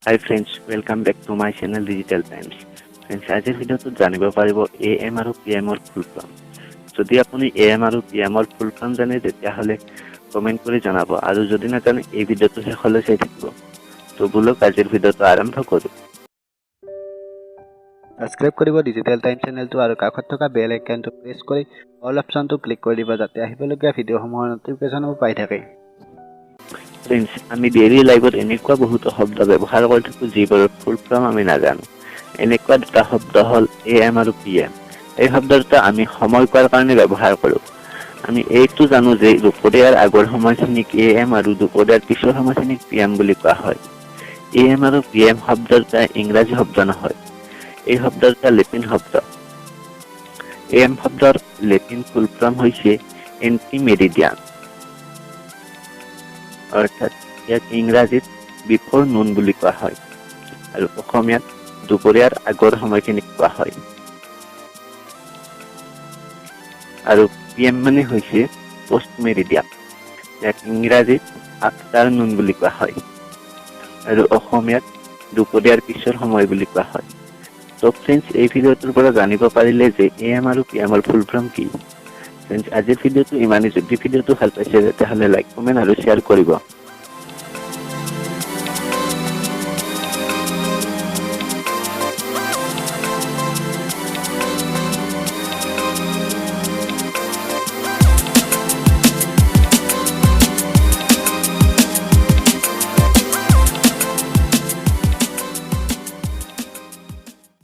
Hi friends, welcome back to my channel Digital Times. Friends, আজিৰ ভিডিঅ'টোত জানিব পাৰিব AM আৰু PM ৰ ফুল ফৰ্ম। যদি আপুনি AM আৰু PM ৰ ফুল ফৰ্ম জানে তেতিয়াহ'লে কমেন্ট কৰি জনাব আৰু যদি নাজানে এই ভিডিঅ'টো শেষলৈ চাই থাকিব। তো বলক আজিৰ ভিডিঅ'টো আৰম্ভ কৰোঁ। সাবস্ক্ৰাইব কৰিব ডিজিটেল টাইম চেনেলটো আৰু কাষত থকা বেল আইকনটো প্ৰেছ কৰি অল অপশ্যনটো ক্লিক কৰি দিব যাতে আহিবলগীয়া ভিডিঅ'সমূহৰ নটিফিকেশ্যনবোৰ পাই থাকে। ফ্ৰেণ্ডছ, আমি ডেইলি লাইফত এনেকুৱা বহুতো শব্দ ব্যৱহাৰ কৰি থাকোঁ যিবোৰৰ ফুল ফৰ্ম আমি নাজানো। এনেকুৱা দুটা শব্দ হ'ল AM আৰু PM। এই শব্দ দুটা আমি সময় কোৱাৰ কাৰণে ব্যৱহাৰ কৰোঁ। আমি এইটো জানো যে দুপৰীয়াৰ আগৰ সময়খিনিক AM আৰু দুপৰীয়াৰ পিছৰ সময়খিনিক PM বুলি কোৱা হয়। AM আৰু PM শব্দ দুটা ইংৰাজী শব্দ নহয়। এই শব্দ দুটা লেটিন শব্দ। AM শব্দৰ লেটিন ফুল ফৰ্ম হৈছে এণ্টি মেৰিডিয়ান, অৰ্থাৎ ইয়াক ইংৰাজীত বিফৰ নুন বুলি কোৱা হয় আৰু অসমীয়াত দুপৰীয়াৰ আগৰ সময়খিনিক কোৱা হয়। আৰু PM মানে হৈছে পোষ্ট মেৰিডিয়ান, ইয়াক ইংৰাজীত আফটাৰ নুন বুলি কোৱা হয় আৰু অসমীয়াত দুপৰীয়াৰ পিছৰ সময় বুলি কোৱা হয়। তো ফ্ৰেণ্ডছ, এই ভিডিঅ'টোৰ পৰা জানিব পাৰিলে যে AM আৰু PM ৰ ফুল ফৰ্ম কি। ফ্ৰেণ্ডছ, আজিৰ ভিডিঅ'টো ইমানেই। যদি ভিডিঅ'টো ভাল পাইছে তেতিয়াহ'লে লাইক, কমেণ্ট আৰু শ্বেয়াৰ কৰিব।